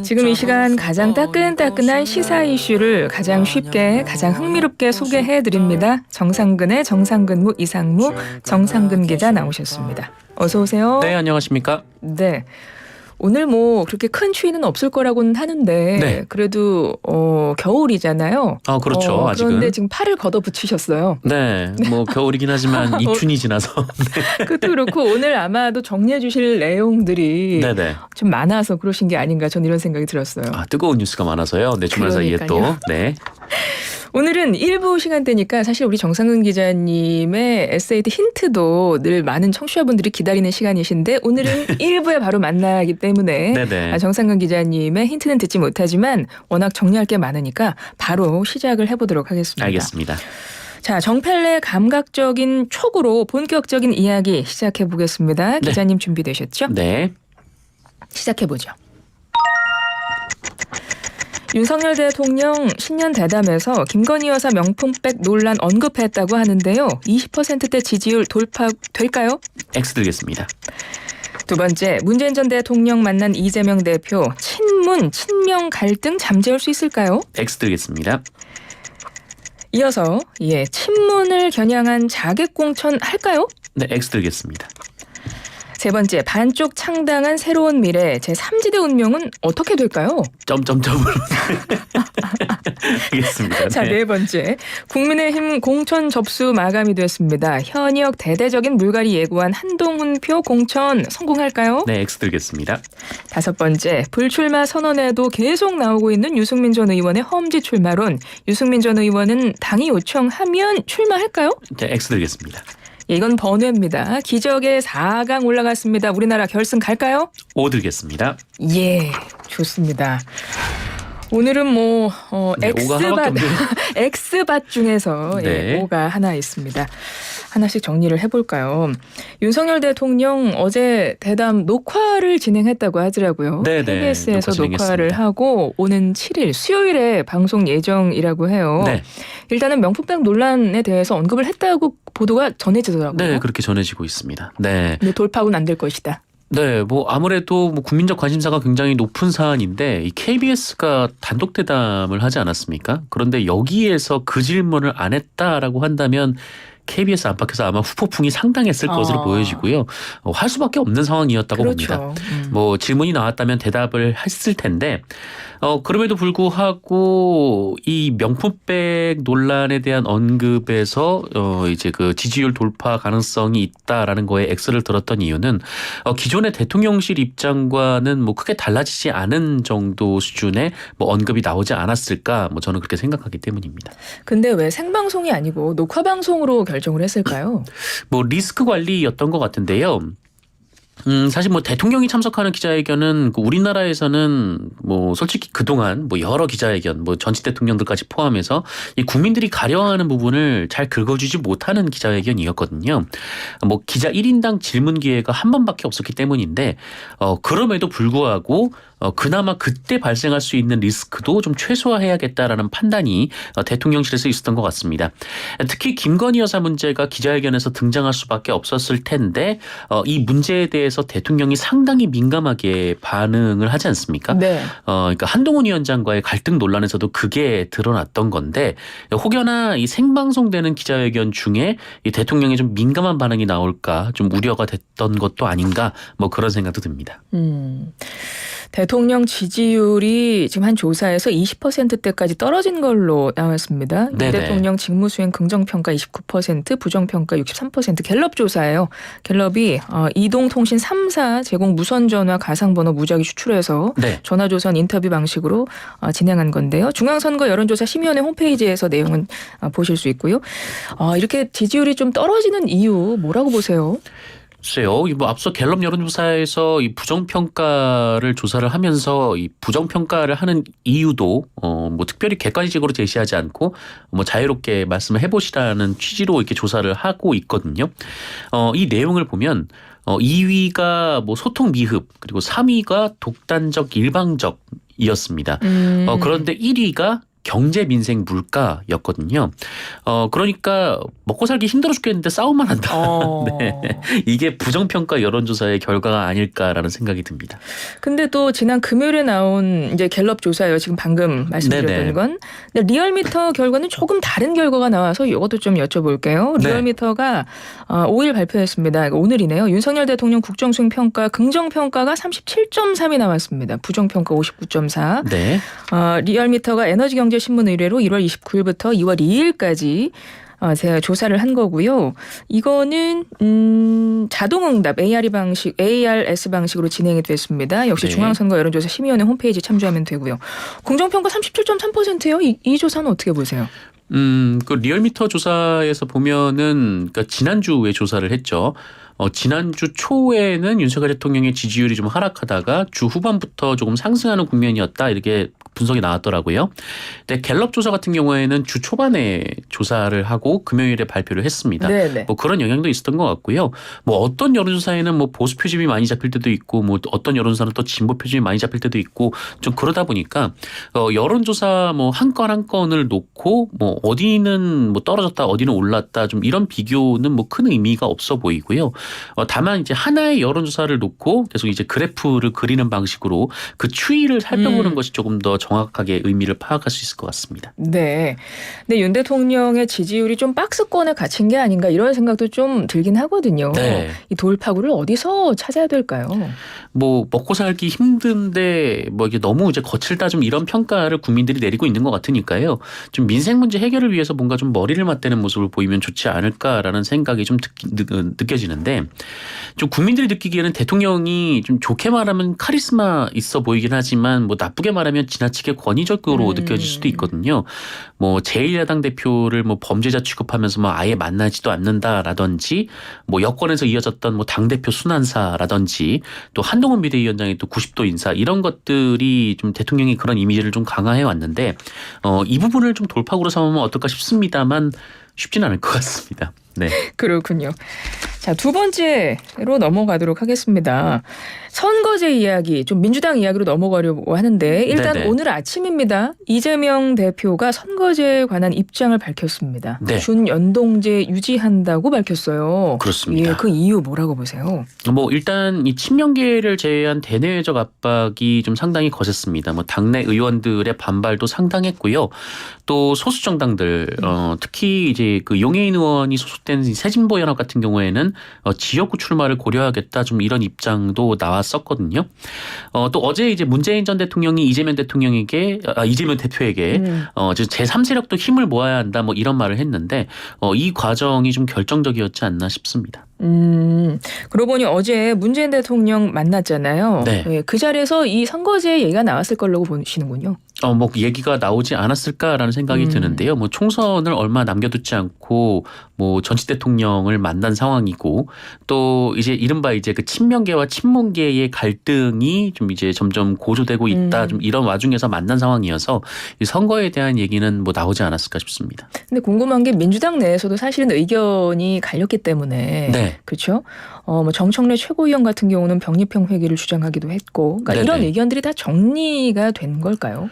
지금 이 시간 가장 따끈따끈한 시사 이슈를 가장 쉽게, 가장 흥미롭게 소개해드립니다. 정상근의 정상근무 이상무 정상근 기자 나오셨습니다. 어서 오세요. 네, 안녕하십니까? 네. 오늘 뭐 그렇게 큰 추위는 없을 거라고는 하는데 네. 그래도 겨울이잖아요. 그렇죠. 아직은. 그런데 지금 팔을 걷어붙이셨어요. 네, 뭐 겨울이긴 하지만 입춘이 지나서. 그것도 그렇고 오늘 아마도 정리해 주실 내용들이 네네. 좀 많아서 그러신 게 아닌가 저는 이런 생각이 들었어요. 뜨거운 뉴스가 많아서요. 네, 주말 사이에 또. 네. 오늘은 일부 시간대니까 사실 우리 정상근 기자님의 에세이드 힌트도 늘 많은 청취자분들이 기다리는 시간이신데 오늘은 1부에 바로 만나기 때문에 네네. 정상근 기자님의 힌트는 듣지 못하지만 워낙 정리할 게 많으니까 바로 시작을 해보도록 하겠습니다. 알겠습니다. 자, 정펠레 감각적인 촉으로 본격적인 이야기 시작해 보겠습니다. 기자님 준비되셨죠? 네. 시작해보죠. 윤석열 대통령 신년 대담에서 김건희 여사 명품백 논란 언급했다고 하는데요. 20%대 지지율 돌파 될까요? X 들겠습니다. 두 번째, 문재인 전 대통령 만난 이재명 대표 친문, 친명 갈등 잠재울 수 있을까요? X 들겠습니다. 이어서 친문을 겨냥한 자객공천 할까요? 네, X 들겠습니다. 세 번째, 반쪽 창당한 새로운 미래 제3지대 운명은 어떻게 될까요? 점점점으로. 알겠습니다. 자, 네 번째, 국민의힘 공천 접수 마감이 됐습니다. 현역 대대적인 물갈이 예고한 한동훈 표 공천 성공할까요? 네, X 들겠습니다. 다섯 번째, 불출마 선언에도 계속 나오고 있는 유승민 전 의원의 험지 출마론. 유승민 전 의원은 당이 요청하면 출마할까요? 네, X 들겠습니다. 이건 번외입니다. 기적의 4강 올라갔습니다. 우리나라 결승 갈까요? O 들겠습니다. 예, 좋습니다. 오늘은 뭐 X밭 X밭 중에서 네. O가 하나 있습니다. 하나씩 정리를 해볼까요? 윤석열 대통령 어제 대담 녹화를 진행했다고 하더라고요. 네네. KBS에서 녹화 녹화를 진행했습니다. 하고 오는 7일 수요일에 방송 예정이라고 해요. 네. 일단은 명품백 논란에 대해서 언급을 했다고 보도가 전해지더라고요. 네, 그렇게 전해지고 있습니다. 네. 근데 돌파는 안 될 것이다. 네, 뭐 아무래도 국민적 관심사가 굉장히 높은 사안인데 이 KBS가 단독 대담을 하지 않았습니까? 그런데 여기에서 그 질문을 안 했다라고 한다면 KBS 안팎에서 아마 후폭풍이 상당했을 것으로 보여지고요. 할 수밖에 없는 상황이었다고 그렇죠. 봅니다. 뭐 질문이 나왔다면 대답을 했을 텐데 그럼에도 불구하고 이 명품백 논란에 대한 언급에서 이제 그 지지율 돌파 가능성이 있다라는 거에 X를 들었던 이유는 기존의 대통령실 입장과는 뭐 크게 달라지지 않은 정도 수준의 뭐 언급이 나오지 않았을까 뭐 저는 그렇게 생각하기 때문입니다. 근데 왜 생방송이 아니고 녹화 방송으로 결정을 했을까요? 뭐 리스크 관리였던 것 같은데요. 사실 뭐 대통령이 참석하는 기자회견은 우리나라에서는 뭐 솔직히 그동안 뭐 여러 기자회견 뭐 전직 대통령들까지 포함해서 이 국민들이 가려워하는 부분을 잘 긁어주지 못하는 기자회견이었거든요. 뭐 기자 1인당 질문 기회가 한 번밖에 없었기 때문인데 그럼에도 불구하고 그나마 그때 발생할 수 있는 리스크도 좀 최소화해야겠다라는 판단이 대통령실에서 있었던 것 같습니다. 특히 김건희 여사 문제가 기자회견에서 등장할 수밖에 없었을 텐데 이 문제에 대해서 대통령이 상당히 민감하게 반응을 하지 않습니까? 네. 그러니까 한동훈 위원장과의 갈등 논란에서도 그게 드러났던 건데 혹여나 이 생방송되는 기자회견 중에 이 대통령의 좀 민감한 반응이 나올까 좀 우려가 됐던 것도 아닌가 뭐 그런 생각도 듭니다. 대통령 지지율이 지금 한 조사에서 20%대까지 떨어진 걸로 나왔습니다. 윤 대통령 직무수행 긍정평가 29%, 부정평가 63% 갤럽 조사예요. 갤럽이 이동통신 3사 제공 무선전화 가상번호 무작위 추출해서 전화조선 인터뷰 방식으로 진행한 건데요. 중앙선거 여론조사 심의원회 홈페이지에서 내용은 보실 수 있고요. 이렇게 지지율이 좀 떨어지는 이유 뭐라고 보세요? 글쎄요. 뭐 앞서 갤럽 여론조사에서 이 부정평가를 조사를 하면서 이 부정평가를 하는 이유도 뭐 특별히 객관식으로 제시하지 않고 뭐 자유롭게 말씀을 해보시라는 취지로 이렇게 조사를 하고 있거든요. 이 내용을 보면 2위가 뭐 소통 미흡 그리고 3위가 독단적 일방적이었습니다. 그런데 1위가 경제, 민생, 물가였거든요. 그러니까 먹고 살기 힘들어 죽겠는데 싸움만 한다. 네. 이게 부정평가 여론조사의 결과가 아닐까라는 생각이 듭니다. 근데 또 지난 금요일에 나온 이제 갤럽 조사예요. 지금 방금 말씀드렸던 네네. 건. 근데 리얼미터 결과는 조금 다른 결과가 나와서 이것도 좀 여쭤볼게요. 네. 리얼미터가 5일 발표했습니다. 그러니까 오늘이네요. 윤석열 대통령 국정수행 평가 긍정평가가 37.3이 나왔습니다. 부정평가 59.4. 네. 리얼미터가 에너지경제신문 의뢰로 1월 29일부터 2월 2일까지 제가 조사를 한 거고요. 이거는 자동응답 ARS 방식으로 진행이 됐습니다. 역시 네. 중앙선거 여론조사 심의위원회 홈페이지 참조하면 되고요. 긍정평가 37.3%예요. 이 조사는 어떻게 보세요? 그 리얼미터 조사에서 보면은 그러니까 지난주에 조사를 했죠. 지난주 초에는 윤석열 대통령의 지지율이 좀 하락하다가 주 후반부터 조금 상승하는 국면이었다 이렇게 분석이 나왔더라고요. 근데 갤럽 조사 같은 경우에는 주 초반에 조사를 하고 금요일에 발표를 했습니다. 네네. 뭐 그런 영향도 있었던 것 같고요. 뭐 어떤 여론조사에는 뭐 보수 표심이 많이 잡힐 때도 있고 뭐 어떤 여론조사는 또 진보 표심이 많이 잡힐 때도 있고 좀 그러다 보니까 여론조사 뭐 한 건 한 건을 놓고 뭐 어디는 뭐 떨어졌다 어디는 올랐다 좀 이런 비교는 뭐 큰 의미가 없어 보이고요. 다만 이제 하나의 여론조사를 놓고 계속 이제 그래프를 그리는 방식으로 그 추이를 살펴보는 것이 조금 더 정확하게 의미를 파악할 수 있을 것 같습니다. 네. 근데 윤 대통령의 지지율이 좀 박스권에 갇힌 게 아닌가 이런 생각도 좀 들긴 하거든요. 네. 이 돌파구를 어디서 찾아야 될까요? 뭐 먹고 살기 힘든데 뭐 이게 너무 이제 거칠다 좀 이런 평가를 국민들이 내리고 있는 것 같으니까요. 좀 민생 문제 해결을 위해서 뭔가 좀 머리를 맞대는 모습을 보이면 좋지 않을까라는 생각이 좀 느껴지는데 좀 국민들이 느끼기에는 대통령이 좀 좋게 말하면 카리스마 있어 보이긴 하지만 뭐 나쁘게 말하면 지나치게 권위적으로 느껴질 수도 있거든요. 뭐 제1야당 대표를 뭐 범죄자 취급하면서 뭐 아예 만나지도 않는다라든지 뭐 여권에서 이어졌던 뭐 당대표 순환사라든지 또 한동훈 비대위원장의 또 90도 인사 이런 것들이 좀 대통령이 그런 이미지를 좀 강화해 왔는데 이 부분을 좀 돌파구로 삼으면 어떨까 싶습니다만 쉽진 않을 것 같습니다. 네. 그렇군요. 자, 두 번째로 넘어가도록 하겠습니다. 선거제 이야기, 좀 민주당 이야기로 넘어가려고 하는데 일단 네네. 오늘 아침입니다. 이재명 대표가 선거제에 관한 입장을 밝혔습니다. 네. 준연동제 유지한다고 밝혔어요. 그렇습니다. 예, 그 이유 뭐라고 보세요? 뭐 일단 이 친명계를 제외한 대내외적 압박이 좀 상당히 거셌습니다. 뭐 당내 의원들의 반발도 상당했고요. 또 소수 정당들 특히 이제 그 용해인 의원이 소속된 새진보 연합 같은 경우에는 지역구 출마를 고려하겠다 좀 이런 입장도 나왔었거든요. 또 어제 이제 문재인 전 대통령이 이재명 대표에게 제3세력도 힘을 모아야 한다 뭐 이런 말을 했는데 이 과정이 좀 결정적이었지 않나 싶습니다. 그러고 보니 어제 문재인 대통령 만났잖아요. 네. 예, 그 자리에서 이 선거제 얘기가 나왔을 거라고 보시는군요. 뭐 얘기가 나오지 않았을까라는 생각이 드는데요. 뭐 총선을 얼마 남겨두지 않고 뭐 전직 대통령을 만난 상황이고 또 이제 이른바 이제 그 친명계와 친문계의 갈등이 좀 이제 점점 고조되고 있다. 좀 이런 와중에서 만난 상황이어서 이 선거에 대한 얘기는 뭐 나오지 않았을까 싶습니다. 근데 궁금한 게 민주당 내에서도 사실은 의견이 갈렸기 때문에 네. 그렇죠. 뭐 정청래 최고위원 같은 경우는 병립형 회계를 주장하기도 했고, 그러니까 이런 네네. 의견들이 다 정리가 된 걸까요?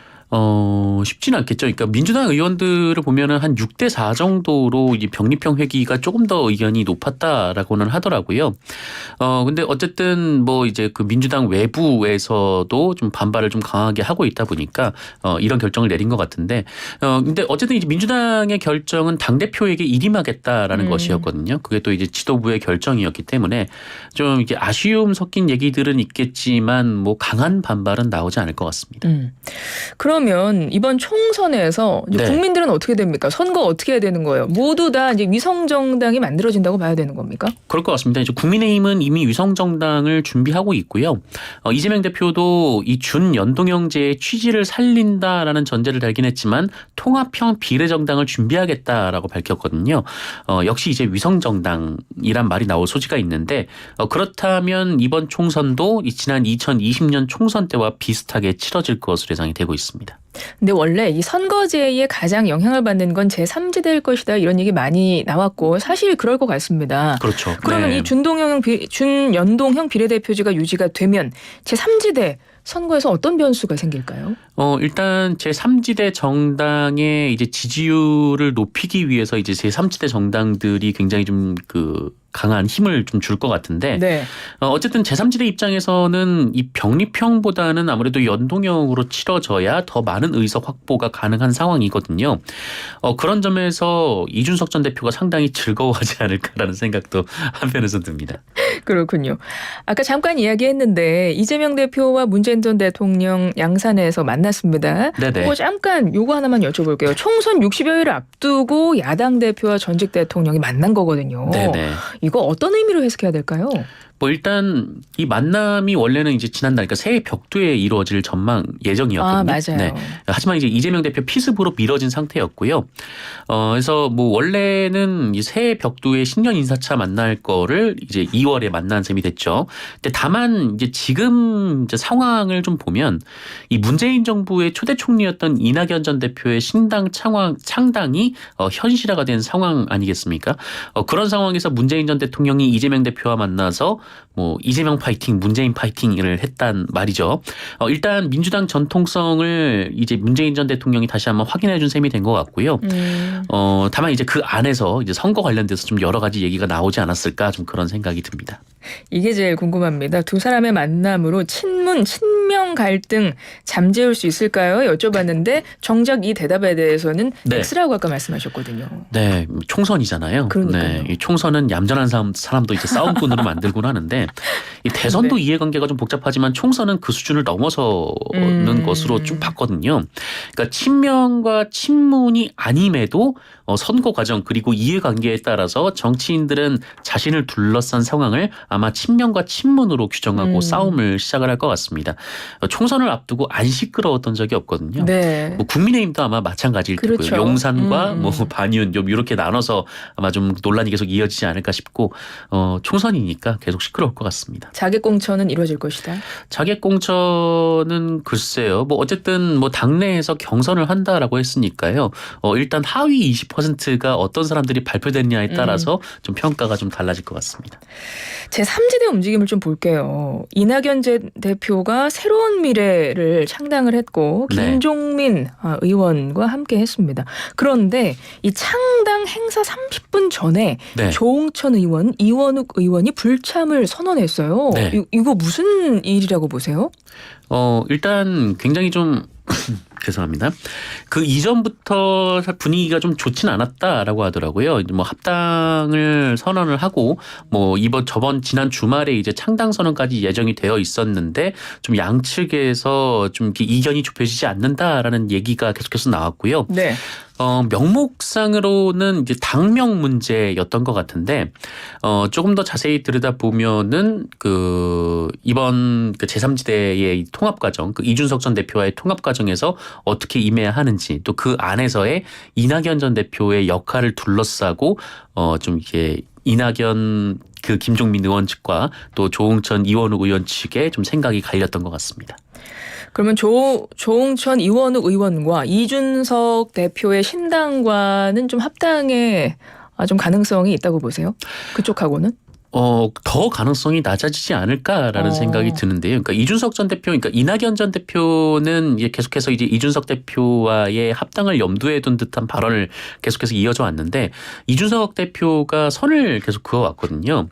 쉽지는 않겠죠. 그러니까 민주당 의원들을 보면은 한 6대4 정도로 이 병립형 회기가 조금 더 의견이 높았다라고는 하더라고요. 근데 어쨌든 뭐 이제 그 민주당 외부에서도 좀 반발을 좀 강하게 하고 있다 보니까 이런 결정을 내린 것 같은데 근데 어쨌든 이제 민주당의 결정은 당대표에게 일임하겠다라는 것이었거든요. 그게 또 이제 지도부의 결정이었기 때문에 좀 이게 아쉬움 섞인 얘기들은 있겠지만 뭐 강한 반발은 나오지 않을 것 같습니다. 그러면 이번 총선에서 이제 네. 국민들은 어떻게 됩니까? 선거 어떻게 해야 되는 거예요? 모두 다 이제 위성 정당이 만들어진다고 봐야 되는 겁니까? 그럴 것 같습니다. 이제 국민의힘은 이미 위성정당을 준비하고 있고요. 이재명 대표도 이 준연동형제의 취지를 살린다라는 전제를 달긴 했지만 통합형 비례정당을 준비하겠다라고 밝혔거든요. 역시 이제 위성정당이란 말이 나올 소지가 있는데 그렇다면 이번 총선도 지난 2020년 총선 때와 비슷하게 치러질 것으로 예상이 되고 있습니다. 근데 원래 이 선거제에 가장 영향을 받는 건 제3지대일 것이다 이런 얘기 많이 나왔고 사실 그럴 것 같습니다. 그렇죠. 그러면 네. 이 준연동형 비례대표제가 유지가 되면 제3지대 선거에서 어떤 변수가 생길까요? 일단 제3지대 정당의 이제 지지율을 높이기 위해서 이제 제3지대 정당들이 굉장히 좀 강한 힘을 좀 줄 것 같은데 네. 어쨌든 제3지대 입장에서는 이 병립형보다는 아무래도 연동형으로 치러져야 더 많은 의석 확보가 가능한 상황이거든요. 그런 점에서 이준석 전 대표가 상당히 즐거워하지 않을까라는 생각도 한편에서 듭니다. 그렇군요. 아까 잠깐 이야기했는데 이재명 대표와 문재인 전 대통령 양산에서 만났습니다. 네네. 그거 잠깐 요거 하나만 여쭤볼게요. 총선 60여일을 앞두고 야당 대표와 전직 대통령이 만난 거거든요. 네네. 이거 어떤 의미로 해석해야 될까요? 뭐 일단 이 만남이 원래는 이제 지난달 그러니까 새해 벽두에 이루어질 전망 예정이었거든요. 아, 맞아요. 네. 하지만 이제 이재명 대표 피습으로 미뤄진 상태였고요. 그래서 뭐 원래는 이 새해 벽두에 신년 인사차 만날 거를 이제 2월에 만난 셈이 됐죠. 근데 다만 이제 지금 이제 상황을 좀 보면 이 문재인 정부의 초대 총리였던 이낙연 전 대표의 신당 창당이 현실화가 된 상황 아니겠습니까? 그런 상황에서 문재인 전 대통령이 이재명 대표와 만나서 뭐 이재명 파이팅, 문재인 파이팅을 했단 말이죠. 일단 민주당 전통성을 이제 문재인 전 대통령이 다시 한번 확인해 준 셈이 된 것 같고요. 다만 이제 그 안에서 이제 선거 관련돼서 좀 여러 가지 얘기가 나오지 않았을까 좀 그런 생각이 듭니다. 이게 제일 궁금합니다. 두 사람의 만남으로 친명 갈등 잠재울 수 있을까요? 여쭤봤는데 정작 이 대답에 대해서는 네. X라고 아까 말씀하셨거든요. 네, 총선이잖아요. 그러니까요. 이 총선은 얌전한 사람도 이제 싸움꾼으로 만들곤 하는데 이 대선도 네. 이해관계가 좀 복잡하지만 총선은 그 수준을 넘어서는 것으로 쭉 봤거든요. 그러니까 친명과 친문이 아님에도 선거 과정 그리고 이해관계에 따라서 정치인들은 자신을 둘러싼 상황을 아마 친명과 친문으로 규정하고 싸움을 시작을 할 것 같습니다. 총선을 앞두고 안 시끄러웠던 적이 없거든요. 네. 뭐 국민의힘도 아마 마찬가지일 그렇죠. 테고요. 용산과 뭐 반윤 좀 이렇게 나눠서 아마 좀 논란이 계속 이어지지 않을까 싶고 총선이니까 계속 시끄러울 것 같습니다. 자객공천은 이루어질 것이다. 자객공천은 글쎄요. 뭐 어쨌든 뭐 당내에서 경선을 한다라고 했으니까요. 일단 하위 20%가 어떤 사람들이 발표됐냐에 따라서 좀 평가가 좀 달라질 것 같습니다. 제3지대 움직임을 좀 볼게요. 이낙연 대표가 새로운 미래를 창당을 했고 네. 김종민 의원과 함께 했습니다. 그런데 이 창당 행사 30분 전에 네. 조홍천 의원, 이원욱 의원이 불참을 선언했어요. 네. 이거 무슨 일이라고 보세요? 일단 굉장히 좀 죄송합니다. 그 이전부터 분위기가 좀 좋진 않았다라고 하더라고요. 뭐 합당을 선언을 하고 뭐 지난 주말에 이제 창당 선언까지 예정이 되어 있었는데 좀 양측에서 좀 이렇게 이견이 좁혀지지 않는다라는 얘기가 계속해서 나왔고요. 네. 명목상으로는 이제 당명 문제였던 것 같은데 조금 더 자세히 들여다보면은 이번 제3지대의 통합 과정, 이준석 전 대표와의 통합 과정에서 어떻게 임해야 하는지 또 그 안에서의 이낙연 전 대표의 역할을 둘러싸고 좀 이렇게 이낙연 김종민 의원 측과 또 조홍천 이원욱 의원 측에 좀 생각이 갈렸던 것 같습니다. 그러면 조홍천 이원욱 의원과 이준석 대표의 신당과는 좀 합당에 좀 가능성이 있다고 보세요? 그쪽하고는? 더 가능성이 낮아지지 않을까라는 생각이 드는데요. 그러니까 이준석 전 대표, 그러니까 이낙연 전 대표는 계속해서 이제 이준석 대표와의 합당을 염두에 둔 듯한 발언을 계속해서 이어져 왔는데 이준석 대표가 선을 계속 그어왔거든요.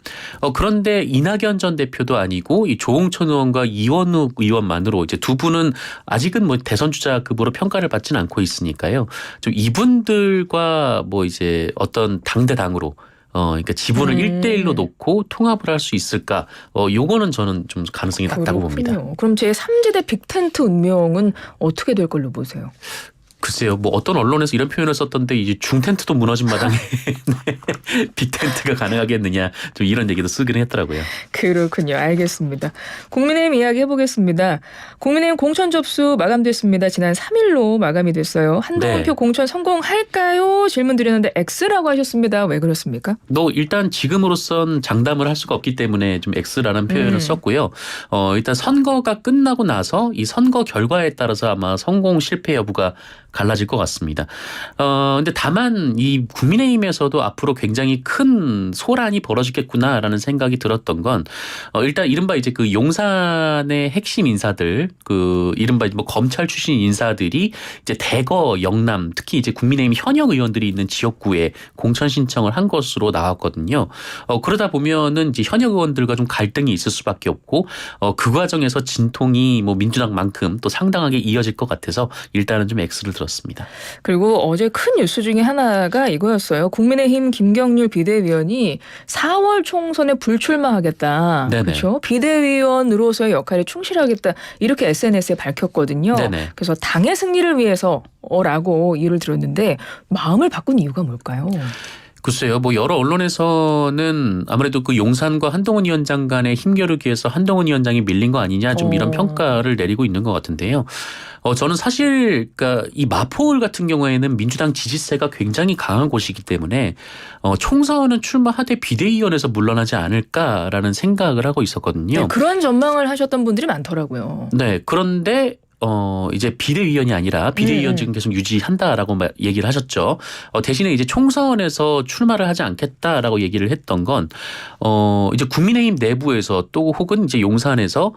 그런데 이낙연 전 대표도 아니고 이 조홍천 의원과 이원욱 의원만으로 이제 두 분은 아직은 뭐 대선 주자급으로 평가를 받지는 않고 있으니까요. 좀 이분들과 뭐 이제 어떤 당대당으로 그러니까 지분을 1대1로 놓고 통합을 할 수 있을까? 요거는 저는 좀 가능성이 낮다고 봅니다. 그럼 제3지대 빅텐트 운명은 어떻게 될 걸로 보세요? 글쎄요, 뭐 어떤 언론에서 이런 표현을 썼던데 이제 중텐트도 무너진 마당에 빅텐트가 가능하겠느냐 좀 이런 얘기도 쓰긴 했더라고요. 그렇군요. 알겠습니다. 국민의힘 이야기 해보겠습니다. 국민의힘 공천 접수 마감됐습니다. 지난 3일로 마감이 됐어요. 한동훈표 공천 성공할까요? 질문 드렸는데 X라고 하셨습니다. 왜 그렇습니까? 일단 지금으로선 장담을 할 수가 없기 때문에 좀 X라는 표현을 썼고요. 일단 선거가 끝나고 나서 이 선거 결과에 따라서 아마 성공 실패 여부가 갈라질 것 같습니다. 근데 다만 이 국민의힘에서도 앞으로 굉장히 큰 소란이 벌어지겠구나라는 생각이 들었던 건 일단 이른바 이제 그 용산의 핵심 인사들 그 이른바 뭐 검찰 출신 인사들이 이제 대거 영남 특히 이제 국민의힘 현역 의원들이 있는 지역구에 공천 신청을 한 것으로 나왔거든요. 그러다 보면은 이제 현역 의원들과 좀 갈등이 있을 수밖에 없고 그 과정에서 진통이 뭐 민주당만큼 또 상당하게 이어질 것 같아서 일단은 좀 X를 들었습니다. 그리고 어제 큰 뉴스 중에 하나가 이거였어요. 국민의힘 김경률 비대위원이 4월 총선에 불출마하겠다. 네네. 그렇죠? 비대위원으로서의 역할에 충실하겠다. 이렇게 SNS에 밝혔거든요. 네네. 그래서 당의 승리를 위해서라고 이유를 들었는데 마음을 바꾼 이유가 뭘까요? 글쎄요, 뭐 여러 언론에서는 아무래도 그 용산과 한동훈 위원장 간의 힘겨루기 위해서 한동훈 위원장이 밀린 거 아니냐 좀 이런 평가를 내리고 있는 것 같은데요. 저는 사실 그러니까 이 마포을 같은 경우에는 민주당 지지세가 굉장히 강한 곳이기 때문에 총선은 출마하되 비대위원회에서 물러나지 않을까라는 생각을 하고 있었거든요. 네, 그런 전망을 하셨던 분들이 많더라고요. 네, 그런데 이제 비대위원이 아니라 비대위원 지금 계속 유지한다라고 얘기를 하셨죠. 대신에 이제 총선에서 출마를 하지 않겠다라고 얘기를 했던 건 이제 국민의힘 내부에서 또 혹은 이제 용산에서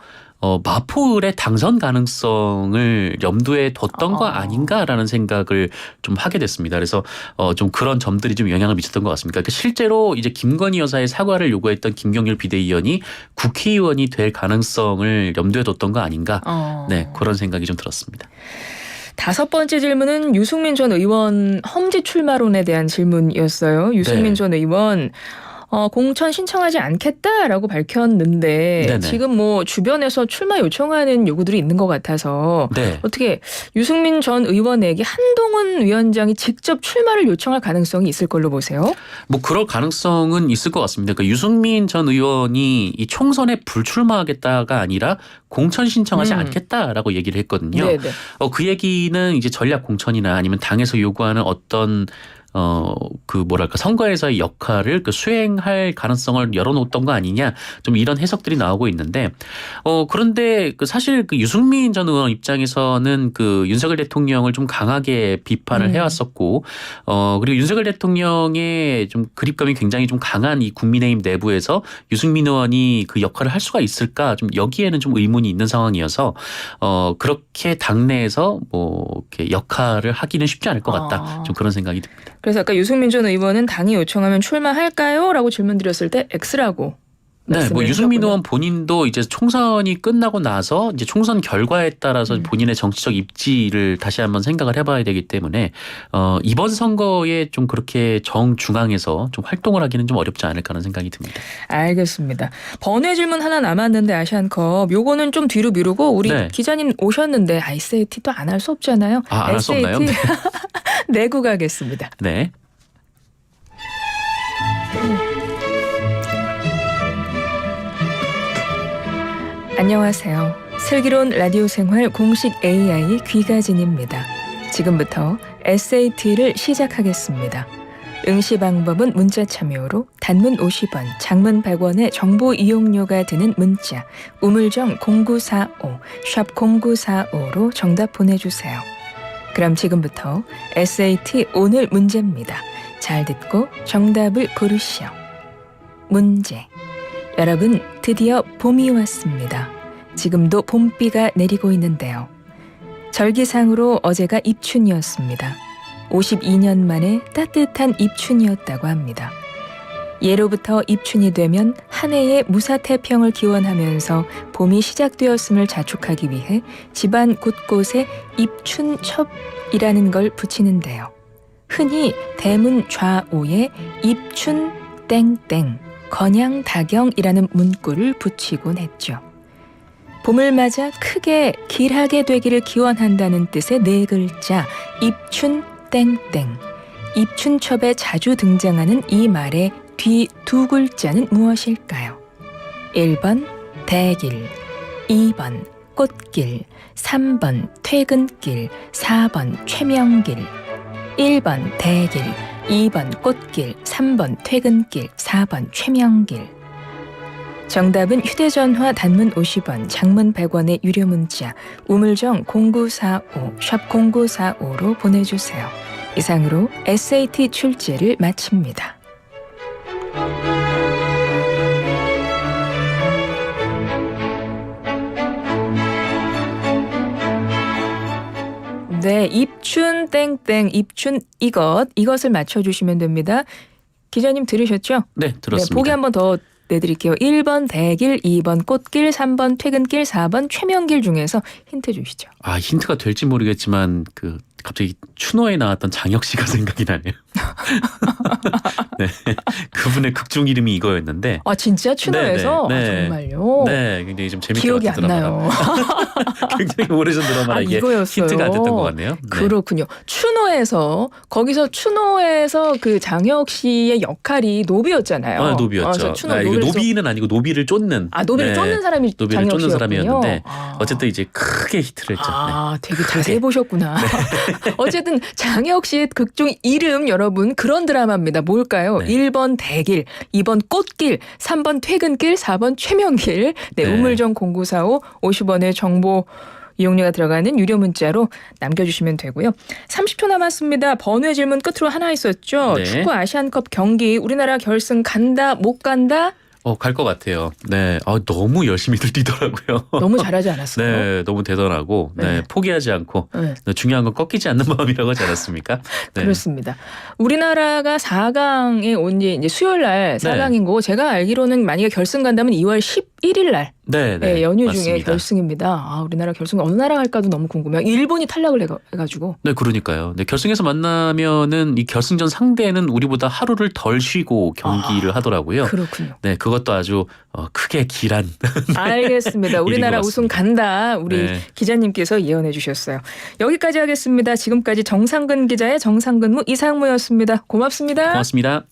마포을의 당선 가능성을 염두에 뒀던 거 아닌가라는 생각을 좀 하게 됐습니다. 그래서 좀 그런 점들이 좀 영향을 미쳤던 것 같습니다. 그러니까 실제로 이제 김건희 여사의 사과를 요구했던 김경률 비대위원이 국회의원이 될 가능성을 염두에 뒀던 거 아닌가. 네, 그런 생각이 좀 들었습니다. 5번째 질문은 유승민 전 의원 험지 출마론에 대한 질문이었어요. 유승민 네. 전 의원 공천 신청하지 않겠다라고 밝혔는데 네네. 지금 뭐 주변에서 출마 요청하는 요구들이 있는 것 같아서 네. 어떻게 유승민 전 의원에게 한동훈 위원장이 직접 출마를 요청할 가능성이 있을 걸로 보세요? 뭐 그럴 가능성은 있을 것 같습니다. 그러니까 유승민 전 의원이 이 총선에 불출마하겠다가 아니라 공천 신청하지 않겠다라고 얘기를 했거든요. 네네. 그 얘기는 이제 전략 공천이나 아니면 당에서 요구하는 어떤 그 뭐랄까 선거에서의 역할을 그 수행할 가능성을 열어놓았던 거 아니냐 좀 이런 해석들이 나오고 있는데 그런데 그 사실 그 유승민 전 의원 입장에서는 그 윤석열 대통령을 좀 강하게 비판을 해왔었고 그리고 윤석열 대통령의 좀 그립감이 굉장히 좀 강한 이 국민의힘 내부에서 유승민 의원이 그 역할을 할 수가 있을까 좀 여기에는 좀 의문이 있는 상황이어서 그렇게 당내에서 뭐 이렇게 역할을 하기는 쉽지 않을 것 같다 좀 그런 생각이 듭니다. 그래서 아까 유승민 전 의원은 당이 요청하면 출마할까요? 라고 질문 드렸을 때 X라고. 네, 뭐 유승민 의원 본인도 이제 총선이 끝나고 나서 이제 총선 결과에 따라서 본인의 정치적 입지를 다시 한번 생각을 해봐야 되기 때문에 이번 선거에 좀 그렇게 정중앙에서 좀 활동을 하기는 좀 어렵지 않을까 하는 생각이 듭니다. 알겠습니다. 번외 질문 하나 남았는데 아시안컵 요거는 좀 뒤로 미루고 우리 네. 기자님 오셨는데 SAT 또 안 할 수 없잖아요. 안 할 수 없나요? 네. 내고 가겠습니다. 네. 안녕하세요. 슬기로운 라디오 생활 공식 AI 귀가진입니다. 지금부터 SAT를 시작하겠습니다. 응시 방법은 문자 참여로 단문 50원, 장문 100원의 정보 이용료가 드는 문자 우물정 0945, 샵 0945로 정답 보내주세요. 그럼 지금부터 SAT 오늘 문제입니다. 잘 듣고 정답을 고르시오. 문제. 여러분, 드디어 봄이 왔습니다. 지금도 봄비가 내리고 있는데요. 절기상으로 어제가 입춘이었습니다. 52년 만에 따뜻한 입춘이었다고 합니다. 예로부터 입춘이 되면 한 해의 무사태평을 기원하면서 봄이 시작되었음을 자축하기 위해 집안 곳곳에 입춘첩이라는 걸 붙이는데요. 흔히 대문 좌우에 입춘 땡땡 건양다경이라는 문구를 붙이곤 했죠. 봄을 맞아 크게 길하게 되기를 기원한다는 뜻의 4글자 입춘 땡땡. 입춘첩에 자주 등장하는 이 말의 뒤 2글자는 무엇일까요? 1번 대길, 2번 꽃길, 3번 퇴근길, 4번 최명길. 1번 대길, 2번 꽃길, 3번 퇴근길, 4번 최명길. 정답은 휴대전화 단문 50원, 장문 100원의 유료 문자 우물정 0945 샵 0945로 보내주세요. 이상으로 SAT 출제를 마칩니다. 네, 입춘 땡땡, 입춘 이것을 맞춰주시면 됩니다. 기자님 들으셨죠? 네, 들었습니다. 네, 보기 한번 더 내드릴게요. 1번 대길, 2번 꽃길, 3번 퇴근길, 4번 최명길 중에서 힌트 주시죠. 아, 힌트가 될지 모르겠지만 갑자기 추노에 나왔던 장혁 씨가 생각이 나네요. 네, 그분의 극중 이름이 이거였는데. 아, 진짜 추노에서? 네, 네. 아, 정말요? 네, 굉장히 좀 재밌게 기억이 봤던 안 나요. 굉장히 오래전 드라마라 이게 이거였어요. 힌트가 안 됐던 것 같네요. 네. 그렇군요. 추노에서 그 장혁 씨의 역할이 노비였잖아요. 아, 노비였죠. 이거 노비는 아니고 노비를 쫓는. 노비를 쫓는 사람이 노비를 장혁 쫓는 씨였군요. 사람이었는데 어쨌든 이제 크게 히트를 했죠. 아, 되게 자세히 보셨구나. 어쨌든 장혁 씨의 극중 이름 여러분 그런 드라마입니다. 뭘까요? 네. 1번 대길, 2번 꽃길, 3번 퇴근길, 4번 최명길. 네, 네. 우물정 0945 50원의 정보 이용료가 들어가는 유료 문자로 남겨주시면 되고요. 30초 남았습니다. 번외 질문 끝으로 하나 있었죠. 네. 축구 아시안컵 경기 우리나라 결승 간다 못 간다? 갈 것 같아요. 네, 너무 열심히들 뛰더라고요. 너무 잘하지 않았어요? 네, 너무 대단하고, 네, 네. 포기하지 않고, 네. 중요한 건 꺾이지 않는 마음이라고 하지 않았습니까? 네. 그렇습니다. 우리나라가 4강에 온 지 이제 수요일 날 4강인 거고 제가 알기로는 만약에 결승 간다면 2월 11일 날 네, 네, 연휴 맞습니다. 중에 결승입니다. 아, 우리나라 결승 어느 나라 갈까도 너무 궁금해요. 일본이 탈락을 해가지고. 네, 그러니까요. 네, 결승에서 만나면은 이 결승전 상대는 우리보다 하루를 덜 쉬고 경기를 하더라고요. 그렇군요. 네, 그것도 아주 크게 길한. 알겠습니다. 우리나라 우승 간다. 우리 네. 기자님께서 예언해 주셨어요. 여기까지 하겠습니다. 지금까지 정상근 기자의 정상근무 이상무였습니다. 고맙습니다. 고맙습니다.